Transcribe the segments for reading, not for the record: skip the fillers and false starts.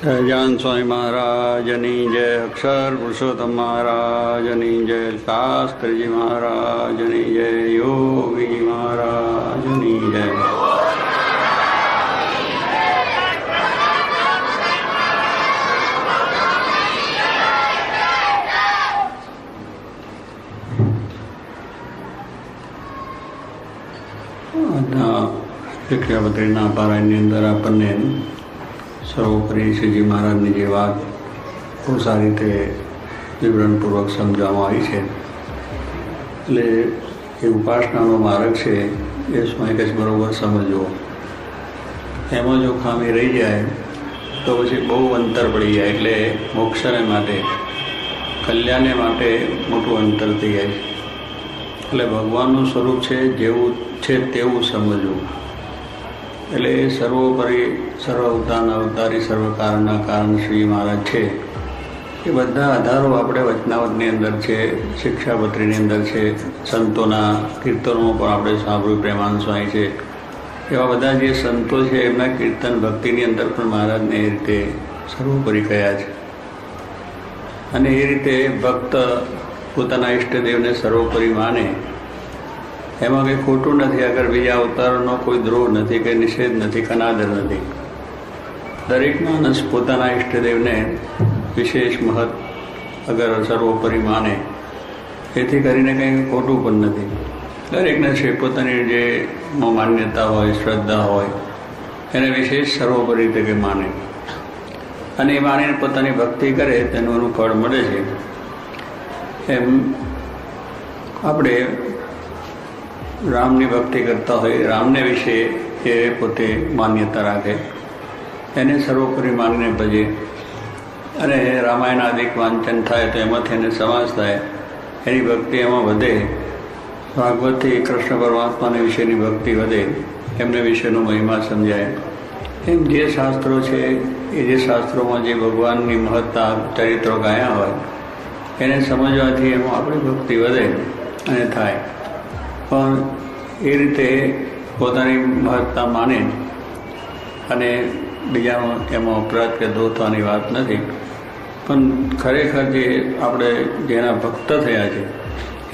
સહજાન સ્વામી મહારાજની જય, અક્ષર પુરુષોત્તમ મહારાજની જય, શાસ્ત્રીજી મહારાજની જય, યોગીજી મહારાજની જય. શિક્ષાપત્રીના પારાયણની અંદર આપણને સર્વોપરી શ્રીજી મહારાજની જે વાત બહુ સારી રીતે વિવરણપૂર્વક સમજવામાં આવી છે. એટલે એ ઉપાસનાનો માર્ગ છે એ સ્વયં જ બરાબર સમજવો. એમાં જો ખામી રહી જાય તો પછી બહુ અંતર પડી જાય, એટલે મોક્ષને માટે, કલ્યાણને માટે મોટું અંતર થઈ જાય છે. એટલે ભગવાનનું સ્વરૂપ છે જેવું છે તેવું સમજવું. એટલે સર્વોપરી સર્વ અવતારના અવતારી સર્વ કારણના કારણ શ્રી મહારાજ છે. એ બધા આધારો આપણે વચનાવતની અંદર છે, શિક્ષાપત્રીની અંદર છે, સંતોના કીર્તનોમાં પણ આપણે સાંભળ્યું, પ્રેમાનંદ સ્વામી છે, એવા બધા જે સંતો છે એમના કીર્તન ભક્તિની અંદર પણ મહારાજને એ રીતે સર્વોપરી કહ્યા છે. અને એ રીતે ભક્ત પોતાના ઈષ્ટદેવને સર્વોપરી માને એમાં કંઈ ખોટું નથી. આગળ બીજા અવતારોનો કોઈ દ્રોહ નથી, કે નિષેધ નથી, કનાદર નથી. દરેક માણસ પોતાના ઈષ્ટદેવને વિશેષ મહત્વ અગર સર્વોપરી માને, એથી કરીને કંઈ ખોટું પણ નથી. દરેકને છે પોતાની જે માન્યતા હોય, શ્રદ્ધા હોય, એને વિશેષ સર્વોપરી રીતે માને, અને એ માનીને પોતાની ભક્તિ કરે તેનું એનું ફળ મળે છે. એમ આપણે રામની ભક્તિ કરતા હોય, રામને વિશે એ પોતે માન્યતા રાખે, એને સર્વોપરી માનીને ભજે, અને રામાયણ આદિક વાંચન થાય તો એમાંથી એને સમાસ થાય, એની ભક્તિ એમાં વધે. ભાગવતથી કૃષ્ણ પરમાત્માને વિશેની ભક્તિ વધે, એમને વિશેનો મહિમા સમજાય. એમ જે શાસ્ત્રો છે એ જે શાસ્ત્રોમાં જે ભગવાનની મહત્તા ચરિત્રો ગાયા હોય એને સમજવાથી એમાં આપણી ભક્તિ વધે અને થાય. પણ એ રીતે પોતાની મહત્તા માને અને બીજાનો એમાં અપરાધ કે દોષ થવાની વાત નથી. પણ ખરેખર જે આપણે જેના ભક્ત થયા છે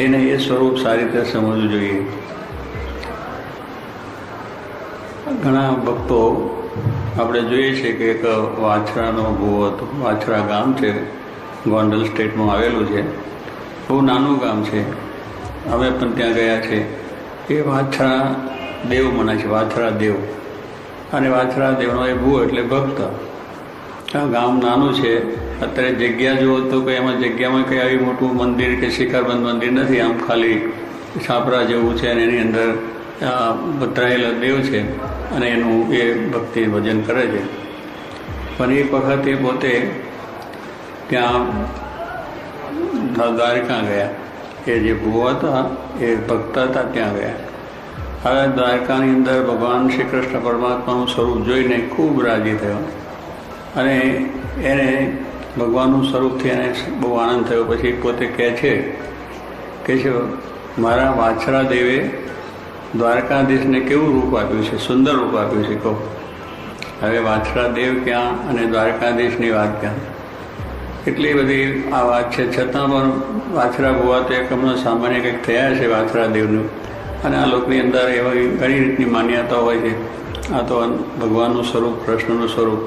એને એ સ્વરૂપ સારી રીતે સમજવું જોઈએ. ઘણા ભક્તો આપણે જોઈએ છે કે એક વાછરાનો ભૂવો હતો. વાછરા ગામ છે, ગોંડલ સ્ટેટમાં આવેલું છે. બહુ નાનું ગામ છે, અમે પણ ત્યાં ગયા છે. એ વાછરા દેવ મનાય છે, વાછરા દેવ. અને વાછરા દેવનો એ ભૂ એટલે ભક્ત. આ ગામ નાનું છે. અત્યારે જગ્યા જુઓ તો કે એમાં જગ્યામાં કંઈ આવી મોટું મંદિર કે શિખરબંધ મંદિર નથી. આમ ખાલી છાપરા જેવું છે અને એની અંદર પધરાયેલા દેવ છે અને એનું એ ભક્તિ ભજન કરે છે. પણ એક વખત એ પોતે ત્યાં દ્વારકા ગયા. એ જે ભૂવો હતા એ ભક્ત હતા, ત્યાં ગયા. હવે દ્વારકાની અંદર ભગવાન શ્રી કૃષ્ણ પરમાત્માનું સ્વરૂપ જોઈને ખૂબ રાજી થયો, અને એને ભગવાનનું સ્વરૂપથી એને બહુ આનંદ થયો. પછી પોતે કહે છે મારા વાછરા દેવે દ્વારકાધીશને કેવું રૂપ આપ્યું છે, સુંદર રૂપ આપ્યું છે. કહો હવે વાછરા દેવ ક્યાં અને દ્વારકાધીશની વાત ક્યાં? એટલી બધી આ વાત છે. છતાં પણ વાછરા ભૂવા તો એક હમણાં સામાન્ય કંઈક થયા છે વાછરા દેવનું, અને આ લોકની અંદર એવી ઘણી રીતની માન્યતા હોય છે. આ તો ભગવાનનું સ્વરૂપ, કૃષ્ણનું સ્વરૂપ,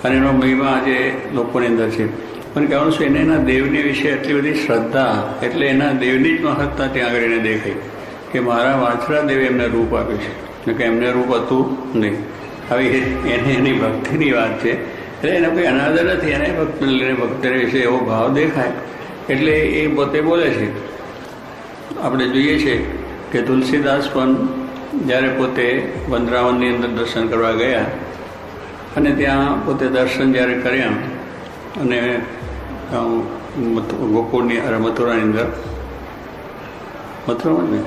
અને એનો મહિમા આજે લોકોની અંદર છે. પણ કહેવાનું છે એને એના દેવની વિશે એટલી બધી શ્રદ્ધા, એટલે એના દેવની જ મહત્તા ત્યાં આગળ એને દેખાઈ કે મારા વાછરા દેવે એમને રૂપ આપ્યું છે, કે એમને રૂપ હતું નહીં. હવે એને એની ભક્તિની વાત છે, એટલે એને કોઈ અનાદર નથી. એને ભક્તને વિશે એવો ભાવ દેખાય એટલે એ પોતે બોલે છે. આપણે જોઈએ છે કે તુલસીદાસ પણ જ્યારે પોતે વૃંદાવનની અંદર દર્શન કરવા ગયા, અને ત્યાં પોતે દર્શન જ્યારે કર્યા, અને ગોકુળની મથુરાની અંદર, મથુરામાં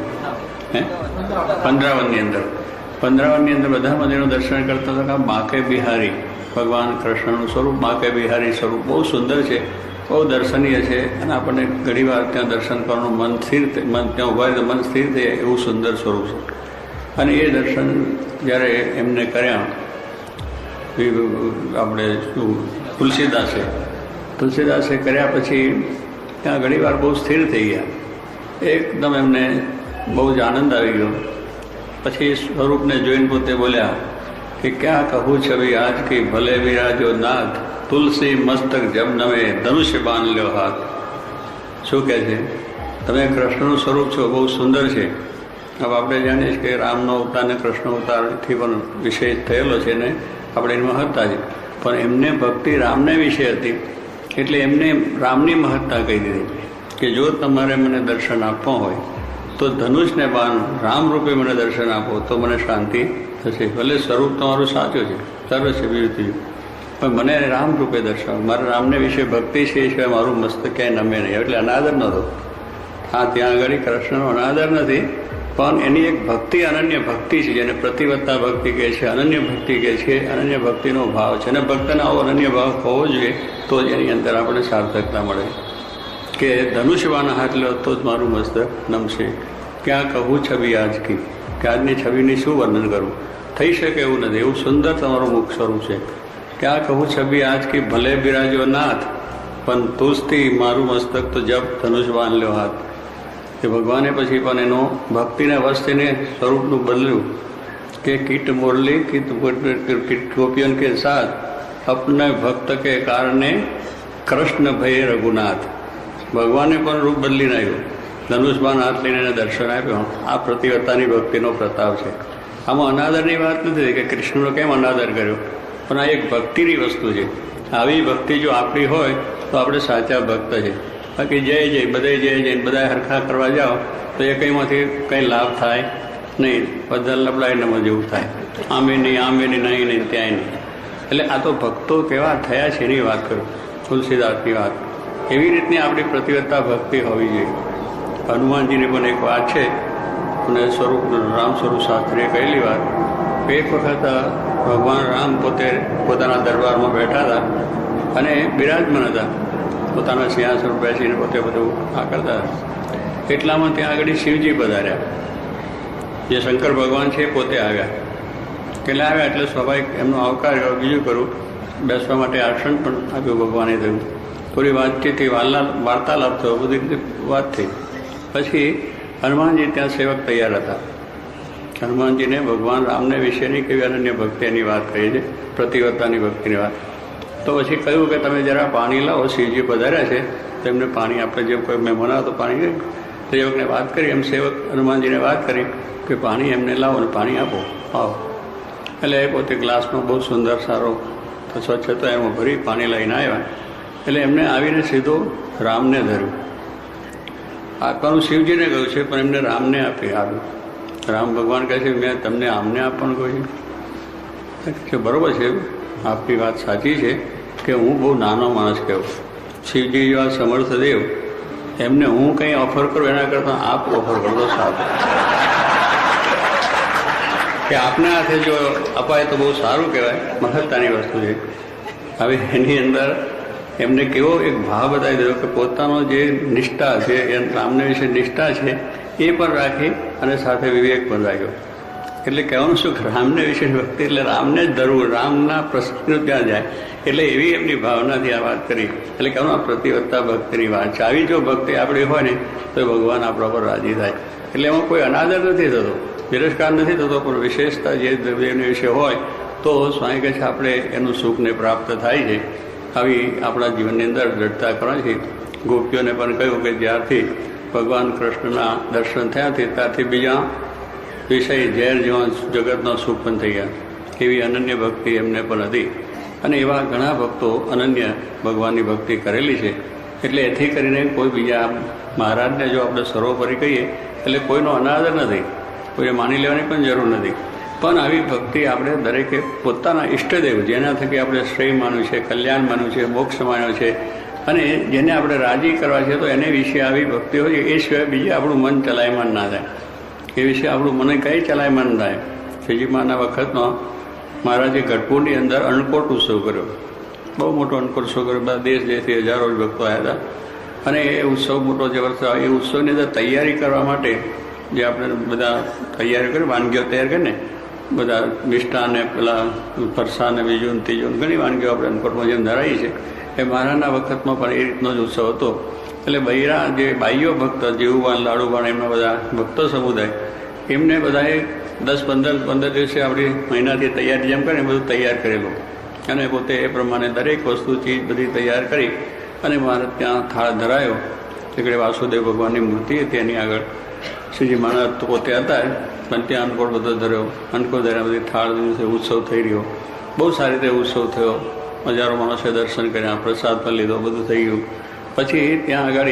વૃંદાવનની અંદર બધા મંદિરનું દર્શન કરતા હતા. બાંકે બિહારી ભગવાન કૃષ્ણનું સ્વરૂપ, બાંકે બિહારી સ્વરૂપ બહુ સુંદર છે, બહુ દર્શનીય છે. અને આપણને ઘણી વાર ત્યાં દર્શન કરવાનું મન સ્થિર, ત્યાં ઉભા તો મન સ્થિર થઈ જાય એવું સુંદર સ્વરૂપ છે. અને એ દર્શન જ્યારે એમને કર્યા આપણે શું તુલસીદાસે કર્યા પછી ત્યાં ઘણી વાર બહુ સ્થિર થઈ ગયા. એકદમ એમને બહુ જ આનંદ આવી ગયો. પછી સ્વરૂપને જોઈને પોતે બોલ્યા કે ક્યાં કહું છવી આજ કી ભલે વિરાજો નાથ, તુલસી મસ્તક જબ નવે ધનુષ્ય બાંધ લ્યો હાથ. શું કહે છે? તમે કૃષ્ણનું સ્વરૂપ છો, બહુ સુંદર છે. હવે આપણે જાણીએ છીએ કે રામનો અવતાર ને કૃષ્ણ અવતારથી પણ વિષય થયેલો છે ને આપણે એની મહત્તા છે. પણ એમને ભક્તિ રામને વિશે હતી એટલે એમને રામની મહત્તા કહી દીધી કે જો તમારે મને દર્શન આપવા હોય તો ધનુષને બાણ રામ રૂપે મને દર્શન આપો તો મને શાંતિ થશે. ભલે સ્વરૂપ તમારું સાચું છે, સરસ છે, બીજું પણ મને રામ રૂપે દર્શન, મારા રામને વિશે ભક્તિ છે એ સિવાય મારું મસ્તક ક્યાંય નમે નહીં. એટલે અનાદર નહોતો. હા, ત્યાં આગળ કૃષ્ણનો અનાદર નથી, પણ એની એક ભક્તિ અનન્ય ભક્તિ છે જેને પ્રતિવત્તા ભક્તિ કહે છે, અનન્ય ભક્તિ કહે છે. અનન્ય ભક્તિનો ભાવ છે અને ભક્તનો આવો અનન્ય ભાવ હોવો જોઈએ તો જ એની અંદર આપણે સાર્થકતા મળે. કે ધનુષ્યવાના હાથ લો તો જ મારું મસ્તક નમશે. ક્યાં કહું છબી આજ કી, કે આજની છબીની શું વર્ણન કરું, થઈ શકે એવું નથી. એવું સુંદર તમારું મુખ સ્વરૂપ છે. ક્યાં કહું છબી આજ કી ભલે બિરાજો નાથ, પણ તુજથી મારું મસ્તક તો જબ ધનુષ બાંધ લ્યો હાથ. કે ભગવાને પછી પણ એનો ભક્તિને વસ્તીને સ્વરૂપનું બદલ્યું કે કીટ મુરલી કીટ ગોપિયન કે સાથ અપને ભક્ત કે કારણે કૃષ્ણ ભય રઘુનાથ. ભગવાને પણ રૂપ બદલી નાખ્યું, ધનુષબાણ હાથ લઈને એને દર્શન આપ્યો. આ પ્રતિવત્તાની ભક્તિનો પ્રતાપ છે. આમાં અનાદરની વાત નથી કે કૃષ્ણનો કેમ અનાદર કર્યો, પણ આ એક ભક્તિની વસ્તુ છે. આવી ભક્તિ જો આપણી હોય તો આપણે સાચા ભક્ત છે. બાકી જય જય બધે જય જય બધા હરખા કરવા જાઓ તો એ કંઈમાંથી કંઈ લાભ થાય નહીં, બધા લબડાઈનામાં જેવું થાય. આમે નહીં નહીં ત્યાંય નહીં. એટલે આ તો ભક્તો કેવા થયા છે એની વાત કરું, તુલસીદાસની વાત. એવી રીતની આપણી પ્રતિવત્તા ભક્તિ હોવી જોઈએ. હનુમાનજીની પણ એક વાત છે અને રામ સ્વરૂપ શાસ્ત્રીએ કહેલી વાત. એક વખત ભગવાન રામ પોતે પોતાના દરબારમાં બેઠા હતા અને બિરાજમાન હતા, પોતાના સિંહાસન બેસીને પોતે બધું આ કરતા હતા. એટલામાં ત્યાં આગળ શિવજી પધાર્યા, જે શંકર ભગવાન છે પોતે આવ્યા. એટલે આવ્યા એટલે સ્વાભાવિક એમનો આવકાર બીજું કરું, બેસવા માટે આસન પણ આપ્યું ભગવાને થયું. થોડી વાતચીતથી વાર્તાલાપ થયો, બધી રીતે વાત થઈ. પછી હનુમાનજી ત્યાં સેવક તૈયાર હતા. હનુમાનજીને ભગવાન રામને વિશેની કેવી અનન્ય ભક્તિની વાત કહી છે, પ્રતિવત્તાની ભક્તિની વાત. તો પછી કહ્યું કે તમે જરા પાણી લાવો, શિવજી પધાર્યા છે તો એમને પાણી આપણે જેમ કોઈ મહેમાન આવે તો પાણી દે. સેવકને વાત કરી, એમ સેવક હનુમાનજીને વાત કરી કે પાણી એમને લાવો અને પાણી આપો, આવો. એટલે એ પોતે ગ્લાસમાં બહુ સુંદર સારો સ્વચ્છ હતો એમાં ભરી પાણી લઈને આવ્યા. એટલે એમને આવીને સીધો રામને ધર્યું. આપવાનું શિવજીને કહ્યું છે પણ એમને રામને આવ્યું. રામ ભગવાન કહે છે મેં તમને આમને આપવાનું કહ્યું છે. બરાબર છે, આપની વાત સાચી છે કે હું બહુ નાનો માણસ કહું. શિવજી જેવા સમર્થ દેવ, એમને હું કંઈ ઓફર કરું એના કરતાં આપ ઓફર કરો તો સારું. કે આપના હાથે જો અપાય તો બહુ સારું કહેવાય, મહત્તાની વસ્તુ છે. હવે એની અંદર એમને કેવો એક ભાવ બતાવી દીધો કે પોતાનો જે નિષ્ઠા છે, એ રામને વિશે નિષ્ઠા છે એ પણ રાખી અને સાથે વિવેક પણ રાખ્યો. એટલે કહેવાનું શું કે રામને વિશે ભક્તિ એટલે રામને જ ધરવું, રામના પ્રસંગ ત્યાં જાય. એટલે એવી એમની ભાવનાથી આ વાત કરી. એટલે કહેવાનું આ પ્રતિવત્તા ભક્તિની વાત છે. આવી જો ભક્તિ આપણી હોય ને તો ભગવાન આપણા પર રાજી થાય. એટલે એમાં કોઈ અનાદર નથી થતો, તિરસ્કાર નથી થતો, પણ વિશેષતા જે દ્રવ્યની વિશે હોય તો સ્વામી કહે છે આપણે એનું સુખને પ્રાપ્ત થાય છે. આવી આપણા જીવનની અંદર દ્રઢતા કરવાની. ગોપીઓને પણ કહ્યું કે જ્યારથી ભગવાન કૃષ્ણના દર્શન થયાથી ત્યારથી બીજા વિષય ઝેર જેવા જગતનો સુખ પણ થઈ ગયા. એવી અનન્ય ભક્તિ એમને પણ હતી. અને એવા ઘણા ભક્તો અનન્ય ભગવાનની ભક્તિ કરેલી છે. એટલે એથી કરીને કોઈ બીજા મહારાજને જો આપણે સર્વોપરી કહીએ એટલે કોઈનો અનાદર નથી, કોઈને માની લેવાની પણ જરૂર નથી. પણ આવી ભક્તિ આપણે દરેકે પોતાના ઈષ્ટદેવ, જેના થકી આપણે શ્રેય માન્યું છે, કલ્યાણ માન્યું છે, મોક્ષ માન્યો છે અને જેને આપણે રાજી કરવા છે, તો એને વિશે આવી ભક્તિ હોય. એ સિવાય બીજે આપણું મન ચલાયમાન ના થાય. એ વિશે આપણું મને કંઈ ચલાયમાન થાય. શ્રીજીમાના વખતમાં મહારાજે ગઢપુરની અંદર અન્નકોટ ઉત્સવ કર્યો, બહુ મોટો અન્નકોટ ઉત્સવ કર્યો. બધા દેશ દેશથી હજારો ભક્તો આવ્યા હતા. અને એ ઉત્સવ મોટો જે વર્ષ, એ ઉત્સવની અંદર તૈયારી કરવા માટે જે આપણે બધા તૈયારી કરી, વાનગીઓ તૈયાર કરીને બધા મિષ્ટાન ને પેલા ફરસાણ ને બીજું ને ત્રીજું ઘણી વાનગીઓ આપણે અન્નકોટમાં જેમ ધરાઈ છે એ મહારાજના વખતમાં પણ એ રીતનો જ ઉત્સવ હતો. એટલે બૈરા જે બાઈઓ ભક્ત જીવુબાન લાડુબાન એમના બધા ભક્તો સમુદાય એમને બધાએ 10-15 દિવસે આપણી મહિનાથી તૈયારી જેમ કરે બધું તૈયાર કરેલું અને પોતે એ પ્રમાણે દરેક વસ્તુ ચીજ બધી તૈયાર કરી અને મહારાજ ત્યાં થાળ ધરાયો. એટલે વાસુદેવ ભગવાનની મૂર્તિ હતી એની આગળ શ્રીજી મહારાજ તો પોતે હતા પણ ત્યાં અન્નકોટ બધો ધર્યો. અન્નકોટ ધર્યા બધી થાળ દિવસે ઉત્સવ થઈ રહ્યો. બહુ સારી રીતે ઉત્સવ થયો. હજારો માણસે દર્શન કર્યા, પ્રસાદ પણ લીધો, બધું થઈ ગયું. પછી ત્યાં આગળ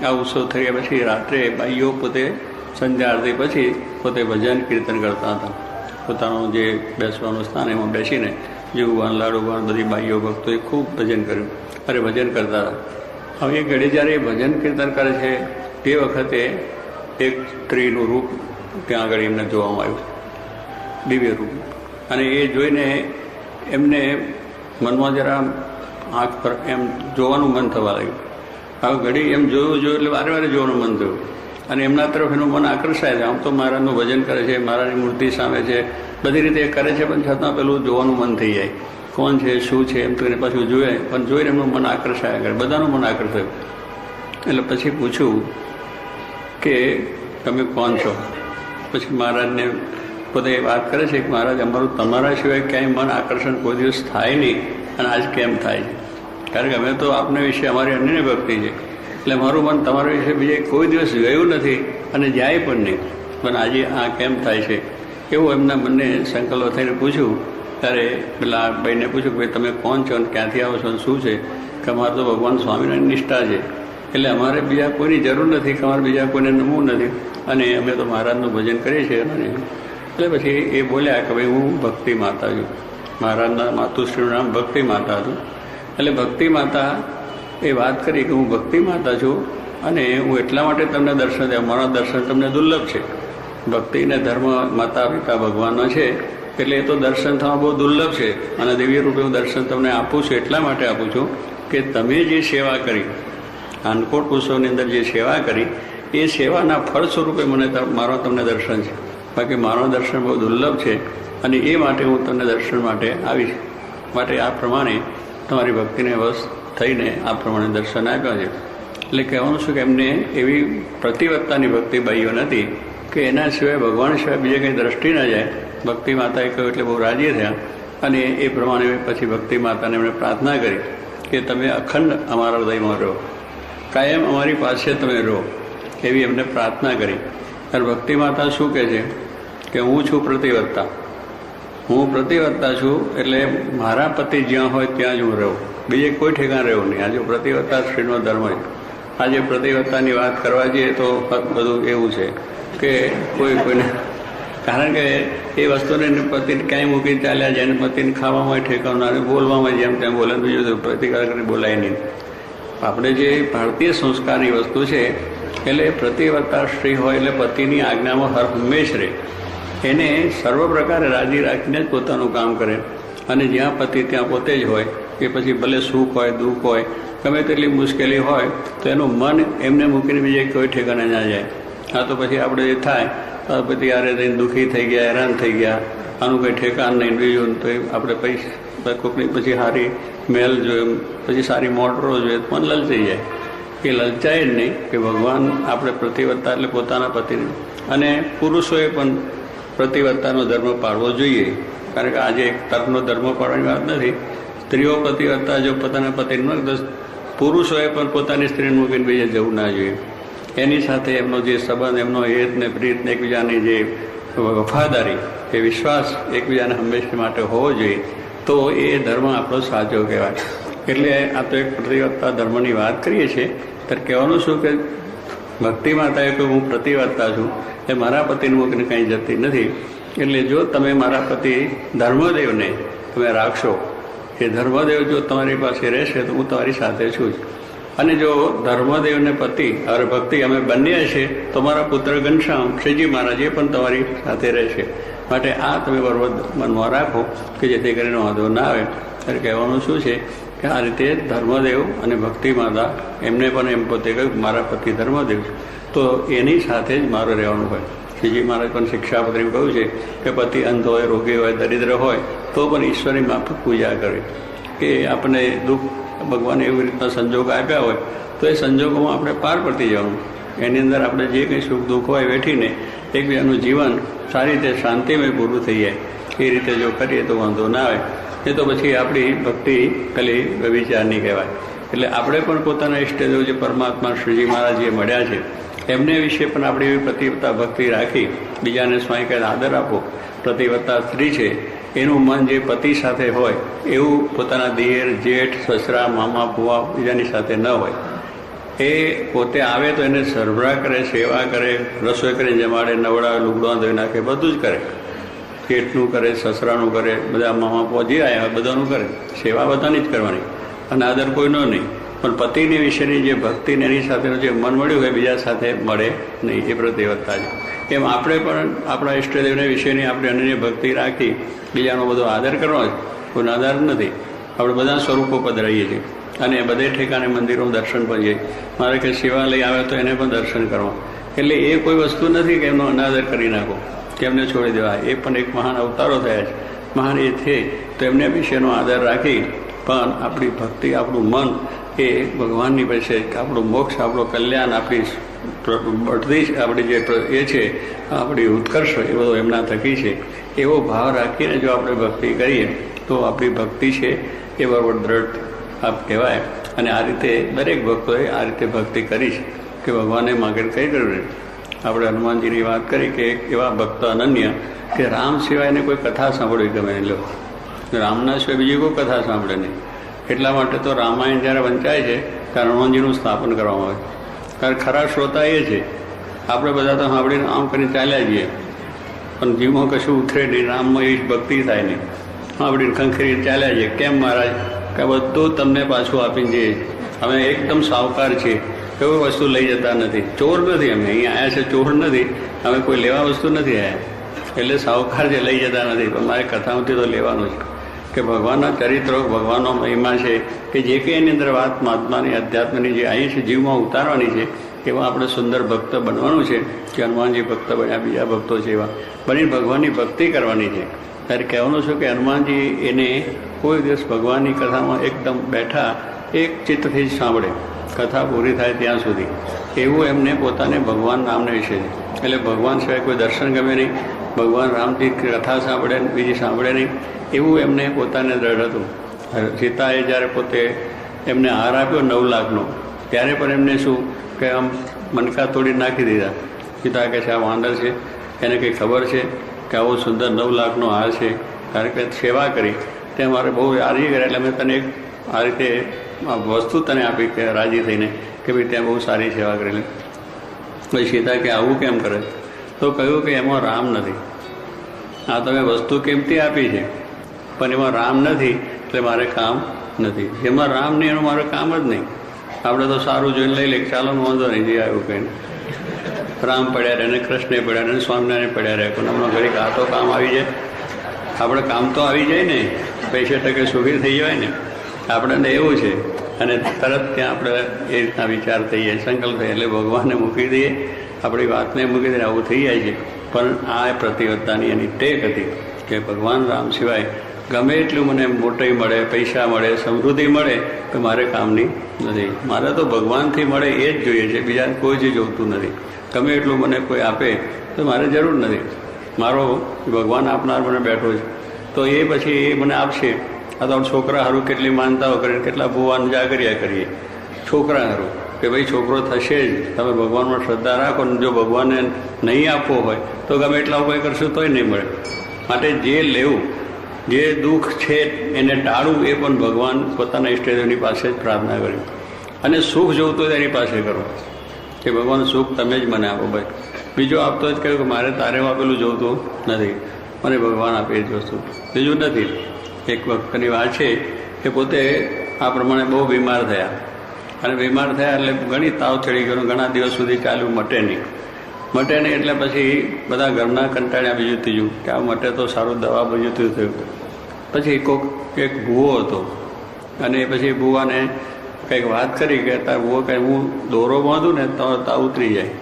આ ઉત્સવ થયા પછી રાત્રે બાઈઓ પોતે સંધ્યા આરતી પછી પોતે ભજન કીર્તન કરતા હતા. પોતાનું જે બેસવાનું સ્થાન એમાં બેસીને જીવુબાન લાડુબાન બધી બાઈઓ ભક્તોએ ખૂબ ભજન કર્યું. ભજન કરતા હતા. હવે એ ઘડી જ્યારે ભજન કીર્તન કરે છે તે વખતે એક સ્ત્રીનું રૂપ ત્યાં આગળ એમને જોવામાં આવ્યું, દિવ્ય રૂપ. અને એ જોઈને એમને મનમાં જરા આંખ પર એમ જોવાનું મન થવા લાગ્યું. હવે ઘડી એમ જોયું એટલે વારે વારે જોવાનું મન થયું અને એમના તરફ એનું મન આકર્ષાય છે. આમ તો મહારાજનું ભજન કરે છે, મહારાજની મૂર્તિ સામે છે, બધી રીતે કરે છે, પણ છતાં પેલું જોવાનું મન થઈ જાય. કોણ છે, શું છે, એમ તો એને પાછું જોઈએ, પણ જોઈને એમનું મન આકર્ષાય આગળ, બધાનું મન આકર્ષાયું. એટલે પછી પૂછ્યું કે તમે કોણ છો? પછી મહારાજને પોતે વાત કરે છે કે મહારાજ અમારું તમારા સિવાય ક્યાંય મન આકર્ષણ કોઈ દિવસ થાય નહીં અને આજ કેમ થાય છે? કારણ કે અમે તો આપના વિશે અમારી અન્યની ભક્તિ છે એટલે મારું મન તમારા વિશે બીજે કોઈ દિવસ ગયું નથી અને જાય પણ નહીં, પણ આજે આ કેમ થાય છે એવું એમના મનને સંકલ્પ થઈને પૂછ્યું. ત્યારે પેલા ભાઈને પૂછ્યું કે ભાઈ તમે કોણ છો અને ક્યાંથી આવો છો અને શું છે? કે અમારે તો ભગવાન સ્વામિનારાયણ નિષ્ઠા છે એટલે અમારે બીજા કોઈની જરૂર નથી, કે અમારે બીજા કોઈને નમવું નથી અને અમે તો મહારાજનું ભજન કરીએ છીએ. એટલે પછી એ બોલ્યા કે ભાઈ હું ભક્તિ માતા છું. મહારાજના માતુશ્રીનું નામ ભક્તિ માતા હતું. એટલે ભક્તિ માતા એ વાત કરી કે હું ભક્તિ માતા છું અને હું એટલા માટે તમને દર્શન દે, મારા દર્શન તમને દુર્લભ છે. ભક્તિ ને ધર્મ માતા પિતા ભગવાનનો છે એટલે એ તો દર્શન થવા બહુ દુર્લભ છે અને દિવ્ય રૂપે હું દર્શન તમને આપું છું. એટલા માટે આપું છું કે તમે જે સેવા કરી, અન્નકોટ ઉત્સવની અંદર જે સેવા કરી એ સેવાના ફળ સ્વરૂપે મને મારો તમને દર્શન છે. બાકી મારો દર્શન બહુ દુર્લભ છે અને એ માટે હું તમને દર્શન માટે આવીશ. માટે આ પ્રમાણે તમારી ભક્તિને વશ થઈને આ પ્રમાણે દર્શન આપ્યા છે. એટલે કહેવાનું છું કે એમને એવી પ્રતિવત્તાની ભક્તિ બાઈઓ નથી કે એના સિવાય ભગવાન સિવાય બીજે કંઈ દ્રષ્ટિ ન જાય. ભક્તિ માતાએ કહ્યું એટલે બહુ રાજી થયા અને એ પ્રમાણે પછી ભક્તિ માતાને એમણે પ્રાર્થના કરી કે તમે અખંડ અમારા હૃદયમાં રહો, કાયમ અમારી પાસે તમે રહો, એવી એમને પ્રાર્થના કરી. ત્યારે ભક્તિ માતા શું કહે છે કે હું છું પ્રતિવત્તા, હું પ્રતિવત્તા છું એટલે મારા પતિ જ્યાં હોય ત્યાં જ હું રહું, બીજે કોઈ ઠેકાણ રહેવું નહીં. આજે પ્રતિવત્તા શ્રીનો ધર્મ છે. આજે પ્રતિવત્તાની વાત કરવા જઈએ તો બધું એવું છે કે કોઈને કારણ કે એ વસ્તુને પતિને ક્યાંય મૂકી ચાલ્યા જેને પતિને ખાવામાં ઠેકાવનાર, બોલવામાં જેમ તેમ બોલે, બીજું પ્રતિકાર કરી બોલાય નહીં. આપણે જે ભારતીય સંસ્કારની વસ્તુ છે એટલે પ્રતિવત્તા સ્ત્રી હોય એટલે પતિની આજ્ઞામાં હર હંમેશ રહે, એને સર્વ પ્રકારે રાજી રાખીને જ પોતાનું કામ કરે અને જ્યાં પતિ ત્યાં પોતે જ હોય. કે પછી ભલે સુખ હોય દુઃખ હોય ગમે તેટલી મુશ્કેલી હોય તો એનું મન એમને મૂકીને બીજે કોઈ ઠેકાણે ના જાય. આ તો પછી આપણે જે થાય તો પછી યારે થઈને દુઃખી થઈ ગયા, હેરાન થઈ ગયા, આનું કંઈ ઠેકાણ નહીં, બીજું તો આપણે પૈસા કોઈકની પછી સારી મહેલ જોઈએ, પછી સારી મોટરો જોઈએ, પણ લલચાઈ જાય. એ લલચાય જ નહીં કે ભગવાન આપણે પ્રતિવત્તા એટલે પોતાના પતિને, અને પુરુષોએ પણ પ્રતિવત્તાનો ધર્મ પાળવો જોઈએ. કારણ કે આજે એક તર્કનો ધર્મ પાળવાની વાત નથી. સ્ત્રીઓ પ્રતિવત્તા જો પોતાના પતિને તો પુરુષોએ પણ પોતાની સ્ત્રીને મૂકીને બીજે જવું ના જોઈએ. એની સાથે એમનો જે સંબંધ, એમનો હેત ને પ્રીત ને એકબીજાની જે વફાદારી, એ વિશ્વાસ એકબીજાને હંમેશા માટે હોવો જોઈએ. તો એ ધર્મ આપણો સાચો કહેવાય. એટલે આ તો એક પ્રતિવત્તા ધર્મની વાત કરીએ છીએ. ત્યારે કહેવાનું શું કે ભક્તિ માતાએ કહ્યું હું પ્રતિવત્તા છું, એ મારા પતિને મૂકીને કંઈ જતી નથી. એટલે જો તમે મારા પતિ ધર્મદેવને તમે રાખશો, એ ધર્મદેવ જો તમારી પાસે રહેશે તો હું તમારી સાથે છું જ. અને જો ધર્મદેવને પતિ અને ભક્તિ અમે બંને હશે તો મારા પુત્ર ઘનશ્યામ શ્રીજી મહારાજ એ પણ તમારી સાથે રહેશે. માટે આ તમે બરોબર મનમાં રાખો કે જેથી કરીને વાંધો ના આવે. ત્યારે કહેવાનું શું છે કે આ રીતે ધર્મદેવ અને ભક્તિ માતા એમને પણ એમ પોતે કહ્યું મારા પતિ ધર્મદેવ છે તો એની સાથે જ મારું રહેવાનું હોય. શ્રીજી મહારાજ પણ શિક્ષાપત્રીમાં કહ્યું છે કે પતિ અંધ હોય, રોગી હોય, દરિદ્ર હોય તો પણ ઈશ્વરની માફક પૂજા કરે, કે આપણને દુઃખ ભગવાને એવી રીતના સંજોગ આપ્યા હોય તો એ સંજોગોમાં આપણે પાર પડતી જવાનું. એની અંદર આપણે જે કંઈ સુખ દુઃખ હોય વેઠીને એકબીજાનું જીવન સારી રીતે શાંતિમય પૂરું થઈ જાય એ રીતે જો કરીએ તો વાંધો ના આવે. એ તો પછી આપણી ભક્તિ ખાલી વિચારની કહેવાય. એટલે આપણે પણ પોતાના ઈષ્ટદેવ જે પરમાત્મા શ્રીજી મહારાજ જે મળ્યા છે એમને વિશે પણ આપણે એવી પ્રતિવત્તા ભક્તિ રાખી બીજાને સ્વાય કહે આદર આપો. પ્રતિવત્તા સ્ત્રી છે એનું મન જે પતિ સાથે હોય એવું પોતાના દિયર, જેઠ, સસરા, મામા, ભુવા બીજાની સાથે ન હોય. એ પોતે આવે તો એને સરભરા કરે, સેવા કરે, રસોઈ કરીને જમાડે, નવડાવે, લુગડા ધોઈ નાખે, બધું જ કરે. જેઠનું કરે, સસરાનું કરે, બધા મામા ભુવા જે આવ્યા બધાનું કરે. સેવા બધાની જ કરવાની અને આદર કોઈનો નહીં. પણ પતિની વિશેની જે ભક્તિને એની સાથેનું જે મન મળ્યું હોય બીજા સાથે મળે નહીં, એ પ્રતિવત્તા છે. એમ આપણે પણ આપણા ઈષ્ટદેવને વિશેની આપણે અનન્ય ભક્તિ રાખી બીજાનો બધો આદર કરવો છે. કોઈનો આદર નથી. આપણે બધા સ્વરૂપો પધરાઈએ છીએ અને બધે ઠેકાણે મંદિરોમાં દર્શન પણ જઈએ. મારે કે શિવાલય આવે તો એને પણ દર્શન કરવા. એટલે એ કોઈ વસ્તુ નથી કે એમનો અનાદર કરી નાખો, કે એમને છોડી દેવા. એ પણ એક મહાન અવતારો થયા છે. મહાન એ છે તો એમને વિશેનો આદર રાખી પણ આપણી ભક્તિ, આપણું મન એ ભગવાનની પાસે, આપણું મોક્ષ, આપણું કલ્યાણ, આપણી બધી આપણી જે એ છે આપણી ઉત્કર્ષ એ બધો એમના થકી છે એવો ભાવ રાખીને જો આપણે ભક્તિ કરીએ તો આપણી ભક્તિ છે એ બરાબર દ્રઢ આપ કહેવાય. અને આ રીતે દરેક ભક્તોએ આ રીતે ભક્તિ કરી છે કે ભગવાને માગે કઈ કર્યું. આપણે હનુમાનજીની વાત કરી કે એવા ભક્ત અનન્ય કે રામ સિવાયને કોઈ કથા સાંભળવી ગમે નહીં. લોકો રામના સિવાય બીજી કોઈ કથા સાંભળે નહીં. એટલા માટે તો રામાયણ જ્યારે વંચાય છે ત્યારે હનુમાનજીનું સ્થાપન કરવામાં આવે. કારણ ખરા શ્રોતા એ છે. આપણે બધા તો સાંભળીને આમ કરીને ચાલ્યા જઈએ પણ જીવમાં કશું ઉતરે નહીં, રામમાં એ ભક્તિ થાય નહીં. સાંભળીને ખંખેરીને ચાલ્યા જઈએ. કેમ મહારાજ? કે બધું તમને પાછું આપીને જઈએ. અમે એકદમ સાવકાર છીએ, કોઈ વસ્તુ લઈ જતા નથી. ચોર નથી અમે, અહીંયા આવ્યા છે ચોર નથી. અમે કોઈ લેવા વસ્તુ નથી આવ્યા. એટલે સાવકાર જે લઈ જતા નથી. પણ મારે કથામાંથી તો લેવાનું છે કે ભગવાનના ચરિત્રો, ભગવાનનો મહિમા છે કે જે કંઈ એની અંદર વાત મહાત્માની, અધ્યાત્મની જે આવી છે જીવમાં ઉતારવાની છે એવા આપણે સુંદર ભક્ત બનવાનું છે. કે હનુમાનજી ભક્ત બન્યા, બીજા ભક્તો છે એવા બની ભગવાનની ભક્તિ કરવાની છે. ત્યારે કહેવાનું છું કે હનુમાનજી એને કોઈ દિવસ ભગવાનની કથામાં એકદમ બેઠા એક ચિત્તથી જ સાંભળે કથા પૂરી થાય ત્યાં સુધી. એવું એમને પોતાને ભગવાન નામને વિશે છે. એટલે ભગવાન સિવાય કોઈ દર્શન ગમે નહીં. ભગવાન રામજી કથા સાંભળે બીજી સાંભળે નહીં એવું એમને પોતાને દ્રઢ હતું. સીતાએ જ્યારે પોતે એમને હાર આપ્યો 9 લાખનો ત્યારે પણ એમને શું કે આમ મનકા તોડી નાખી દીધા. સીતા કહે છે આ વાંદર છે, એને કંઈ ખબર છે કે આવો સુંદર 9 લાખનો હાર છે, કારણ કે સેવા કરી તે મારે બહુ રાજી કર્યા એટલે મેં તને એક આ રીતે વસ્તુ તને આપી કે રાજી થઈને કે ભાઈ ત્યાં બહુ સારી સેવા કરેલી. પછી સીતા કે આવું કેમ કરે? તો કહ્યું કે એમાં રામ નથી. આ તમે વસ્તુ કેમથી આપી છે પણ એમાં રામ નથી એટલે મારે કામ નથી. જેમાં રામ નહીં એનું મારે કામ જ નહીં. આપણે તો સારું જોઈને લઈ લે, ચાલો વાંધો નહીં, જે આવ્યું કહીને રામ પડ્યા રહે ને કૃષ્ણ પડ્યા રહે ને સ્વામિનારાયણ પડ્યા રહે. પણ હમણાં ઘડીક આ તો કામ આવી જાય. આપણે કામ તો આવી જાય ને, પૈસે ટકે સુખી થઈ જાય ને. આપણને એવું છે અને તરત ત્યાં આપણે એ રીતના વિચાર થઈ જાય, સંકલ્પ થાય એટલે ભગવાનને મૂકી દઈએ, આપણી વાતને મૂકી દઈએ, આવું થઈ જાય છે. પણ આ પ્રતિવત્તાની એની ટેક હતી કે ભગવાન રામ સિવાય ગમે એટલું મને મોટી મળે, પૈસા મળે, સમૃદ્ધિ મળે તો મારે કામની નથી. મારે તો ભગવાનથી મળે એ જ જોઈએ છે, બીજા કોઈ જ જોતું નથી. ગમે એટલું મને કોઈ આપે તો મારે જરૂર નથી. મારો ભગવાન આપનાર મને બેઠો છે તો એ પછી એ મને આપશે. આ તો છોકરા હારું કેટલી માનતાઓ કરીને કેટલા ભુવાન જાગર્યા કરીએ છોકરા હારું કે ભાઈ છોકરો થશે જ. તમે ભગવાનમાં શ્રદ્ધા રાખો ને જો ભગવાનને નહીં આપવો હોય તો ગમે એટલા ઉપાય કરશો તોય નહીં મળે. માટે જે લેવું, જે દુઃખ છે એને ટાળવું એ પણ ભગવાન પોતાના ઈષ્ટદેવની પાસે જ પ્રાર્થના કરી. અને સુખ જોવતું હોય એની પાસે કરો કે ભગવાન સુખ તમે જ મને આપો. ભાઈ બીજો આપતો જ કહ્યું કે મારે તારે આપેલું જોતું નથી, મને ભગવાન આપે એ જ વસ્તુ, બીજું નથી. એક વખતની વાત છે કે પોતે આ પ્રમાણે બહુ બીમાર થયા અને બીમાર થયા એટલે ઘણી તાવ ચડી ગયો, ઘણા દિવસ સુધી ચાલ્યું, મટે નહીં એટલે પછી બધા ઘરના કંટાળ્યા બીજું ત્રીજું કે આ મટે તો સારું, દવા બીજું ત્રીજું થયું. પછી એક ભૂવો હતો અને પછી ભૂવાને કંઈક વાત કરી કે તાર ભૂવો કંઈ હું દોરો બાંધું ને તો તાવ ઉતરી જાય.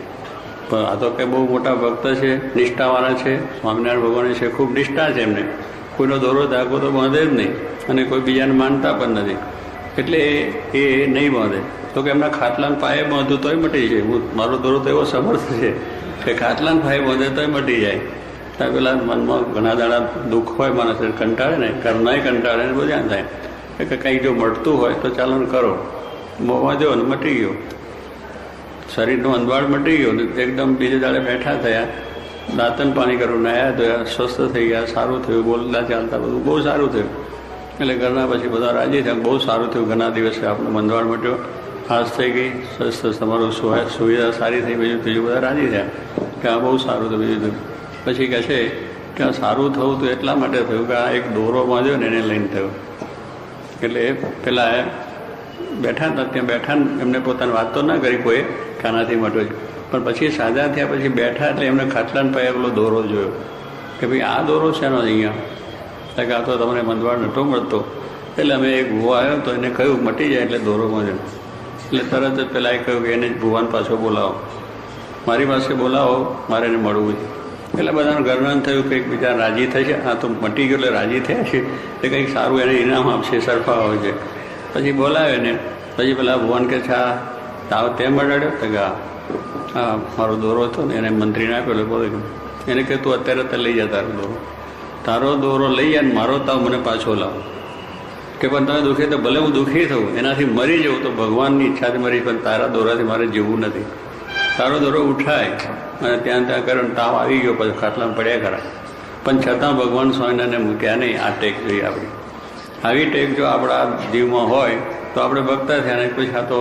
પણ આ તો કંઈ બહુ મોટા ભક્ત છે, નિષ્ઠાવાળા છે, સ્વામિનારાયણ ભગવાન છે, ખૂબ નિષ્ઠા છે એમને, કોઈનો દોરો ધાગો તો બાંધે જ નહીં અને કોઈ બીજાને માનતા પણ નથી, એટલે એ નહીં બાંધે. તો કે એમના ખાટલાને પાયે બાંધું તોય મટી જાય. મારો દોરો તો એવો સમર્થ છે કે ખાટલાને પાયે બાંધે તોય મટી જાય. ત્યાં પેલા મનમાં ઘણા દાડા દુઃખ હોય, માણસ કંટાળે ને, ઘરનાય કંટાળે ને બધા થાય કે કંઈક જો મળતું હોય તો ચાલો ને કરો, બાંધ્યો ને મટી ગયો, શરીરનો અંદવાડ મટી ગયો. એકદમ બીજે દાડે બેઠા થયા, દાંતન પાણી કરવું, નાયા ધોયા, સ્વસ્થ થઈ ગયા, સારું થયું, બોલતા ચાલતા બધું બહુ સારું થયું. એટલે ઘરના પછી બધા રાજી થયા, બહુ સારું થયું, ઘણા દિવસે આપણો મંદવાડ મટ્યો, ખાસ થઈ ગઈ, સ્વસ્થ તમારું સુવિધા સારી થઈ, બીજું ત્રીજું બધા રાજી થયા કે આ બહુ સારું થયું. બીજું પછી કહે છે કે આ સારું થયું તો એટલા માટે થયું કે આ એક દોરો બાંધ્યો ને એને લઈને થયું. એટલે પેલા બેઠા હતા ત્યાં બેઠા એમને પોતાની વાત તો ના કરી કોઈ કે આનાથી મટો છે, પણ પછી સાજા થયા પછી બેઠા એટલે એમને ખાટલાને પાયે પેલો દોરો જોયો કે ભાઈ આ દોરો છે એનો અહીંયા, કે આ તો તમને મંદવાડ નહોતો મળતો. એટલે અમે એક ભૂવા આવ્યો તો એને કહ્યું મટી જાય એટલે દોરો બાંધ્યો. એટલે તરત જ પેલા એ કહ્યું કે એને જ ભુવાને પાછો બોલાવો, મારી પાસે બોલાવો, મારે એને મળવું છે. એટલે બધાનું ઘરનાન થયું કંઈક બીજા રાજી થશે, આ તો મટી ગયો એટલે રાજી થયા છે, એટલે કંઈક સારું એને ઇનામ આપશે, સરફા હોય છે. પછી બોલાવે ને પછી પેલા ભુવન કે છે આ તાવ તેમ મટાડ્યો તો કે હા મારો દોરો હતો ને એને મંત્રીને આપ્યો. એટલે બોલે એને કે તું અત્યારે લઈ જા તારો દોરો લઈ જાય ને મારો તાવ મને પાછો લાવો. કે પણ તમે દુઃખી તો ભલે હું દુઃખી થયું, એનાથી મરી જવું તો ભગવાનની ઈચ્છાથી મરી, પણ તારા દોરાથી મારે જીવવું નથી. તારો દોરો ઉઠાય અને ત્યાં કરે તાવ આવી ગયો પછી ખાટલામાં પડ્યા ખરા, પણ છતાં ભગવાન સ્વામિનારાયણને મૂક્યા નહીં. આ ટેક જોઈએ આપણી, આવી ટેક જો આપણા જીવમાં હોય તો આપણે ભક્તા થયા ને પછી આ તો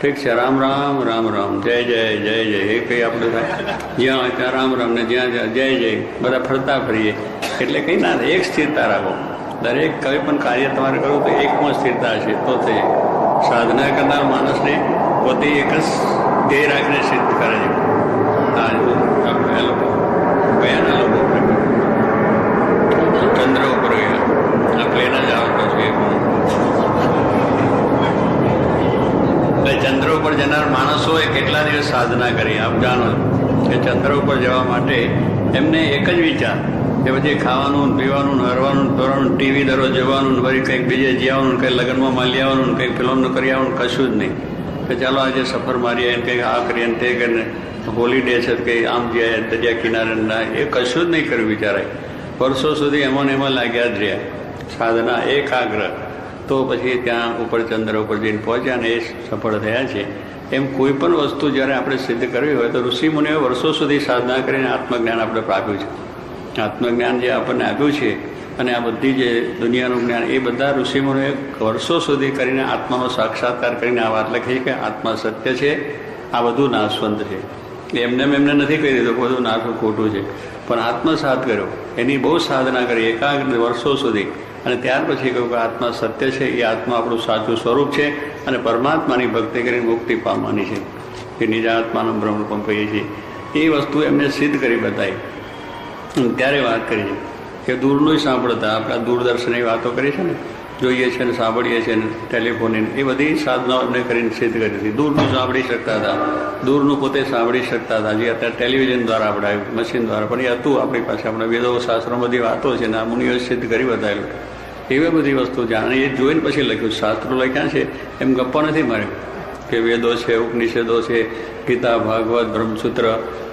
ઠીક છે, રામ રામ રામ રામ, જય જય જય જય એ કંઈ આપણે થાય, જ્યાં ત્યાં રામ રામ ને જ્યાં જ્યાં જય જય, બધા ફરતા ફરીએ. એટલે કંઈ ના, એક સ્થિરતા રાખો. દરેક કંઈ પણ કાર્ય તમારે કરવું તો એકમાં સ્થિરતા હશે તો થઈ. સાધના કરનાર માણસને પોતે એક જ ધ્યેય રાખીને સિદ્ધ કરે છે. આ લોકો કયાના લોકો ચંદ્ર ઉપર ગયા, આ પ્લેન જ આવતો છે. એટલે ચંદ્ર ઉપર જનાર માણસોએ કેટલા દિવસ સાધના કરી, આપ જાણો કે ચંદ્ર ઉપર જવા માટે એમને એક જ વિચાર કે પછી ખાવાનું પીવાનું હરવાનું ફરવાનું, ટીવી દરરોજ જોવાનું, ફરી કંઈક બીજે જવાનું, કંઈક લગ્નમાં માલી આવવાનું, કંઈક ફિલ્મનું કરી આવવાનું, કશું જ નહીં. કે ચાલો આજે સફર મારીએ ને કંઈક આ કરીએ ને તે કરીને, હોલિડે છે કંઈ આમ જાય દરિયા કિનારે ના, એ કશું જ નહીં કર્યું વિચારાય. વર્ષો સુધી એમાં ને એમાં લાગ્યા જ રહ્યા, સાધના એકાગ્ર. તો પછી ત્યાં ઉપર ચંદ્ર ઉપર જઈને પહોંચ્યા ને એ સફળ થયા છે. એમ કોઈ પણ વસ્તુ જ્યારે આપણે સિદ્ધ કરવી હોય તો ઋષિમુનિઓએ વર્ષો સુધી સાધના કરીને આત્મજ્ઞાન આપણે પ્રાપ્યું છે. આત્મજ્ઞાન જે આપણને આપ્યું છે અને આ બધી જે દુનિયાનું જ્ઞાન એ બધા ઋષિમુનિઓએ વર્ષો સુધી કરીને આત્માનો સાક્ષાત્કાર કરીને આ વાત લખી કે આત્મા સત્ય છે, આ બધું નાશવંત છે. એમને નથી કહી દીધું બધું નાશવું ખોટું છે, પણ આત્મસાત કર્યો, એની બહુ સાધના કરી એકાગ્ર વર્ષો સુધી. અને ત્યાર પછી કહ્યું કે આત્મા સત્ય છે, એ આત્મા આપણું સાચું સ્વરૂપ છે અને પરમાત્માની ભક્તિ કરીને મુક્તિ પામવાની છે, એ નિજા આત્માનો બ્રહ્મરૂપમ કહીએ છીએ. એ વસ્તુ એમને સિદ્ધ કરી બતાવી. ત્યારે વાત કરી છે કે દૂરનું સાંભળતા, આપણા દૂરદર્શનની વાતો કરી છે ને, જોઈએ છે ને સાંભળીએ છીએ ને ટેલિફોનની, એ બધી સાધનાઓ એમને કરીને સિદ્ધ કરી હતી. દૂરનું સાંભળી શકતા હતા, દૂરનું પોતે સાંભળી શકતા હતા, જે અત્યારે ટેલિવિઝન દ્વારા આપણે આવ્યું, મશીન દ્વારા, પણ એ હતું આપણી પાસે. આપણા વેદો શાસ્ત્રો બધી વાતો છે ને આ મુનિઓએ સિદ્ધ કરી બતાવેલું. એવી બધી વસ્તુ જાણે એ જોઈને પછી લખ્યું. શાસ્ત્રો લખ્યા છે એમ ગપ્પા નથી માર્યું કે વેદો છે, ઉપનિષદો છે, ગીતા, ભાગવત, બ્રહ્મસૂત્ર,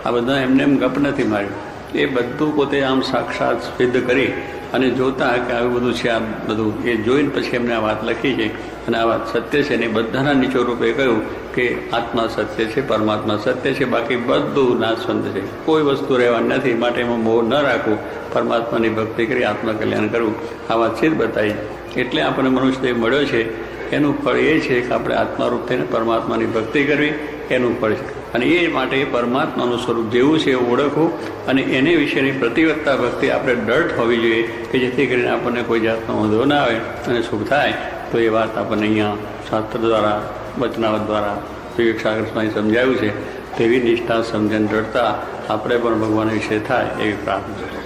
આ બધા એમને એમ ગપ નથી માર્યું. એ બધું પોતે આમ સાક્ષાત સિદ્ધ કરી અને જોતા કે આવું બધું છે, આ બધું એ જોઈને પછી એમને આ વાત લખી છે. અને આ વાત સત્ય છે ને બધાના નીચો રૂપે કહ્યું કે આત્મા સત્ય છે, પરમાત્મા સત્ય છે, બાકી બધું નાશવંત છે, કોઈ વસ્તુ રહેવાની નથી. માટે એમાં મોહ ન રાખવું, પરમાત્માની ભક્તિ કરી આત્મકલ્યાણ કરવું, આ વાત સિદ્ધ બતાવી. એટલે આપણને મનુષ્યદેહ મળ્યો છે. એનું ફળ એ છે કે આપણે આત્મારૂપ થઈને પરમાત્માની ભક્તિ કરવી, એનું ફળ છે. અને એ માટે પરમાત્માનું સ્વરૂપ જેવું છે એવું ઓળખવું અને એને વિશેની પ્રતિવત્તા ભક્તિ આપણે દૃઢ હોવી જોઈએ કે જેથી કરીને આપણને કોઈ જાતનો વાંધો ના આવે અને સુખ થાય. તો એ વાત આપણને અહીંયા શાસ્ત્ર દ્વારા, વચનાવત દ્વારા વિવેક સાગર સ્વામી સમજાવ્યું છે. તેવી નિષ્ઠા, સમજણ, દૃઢતા આપણે પણ ભગવાન વિશે થાય એવી પ્રાર્થના.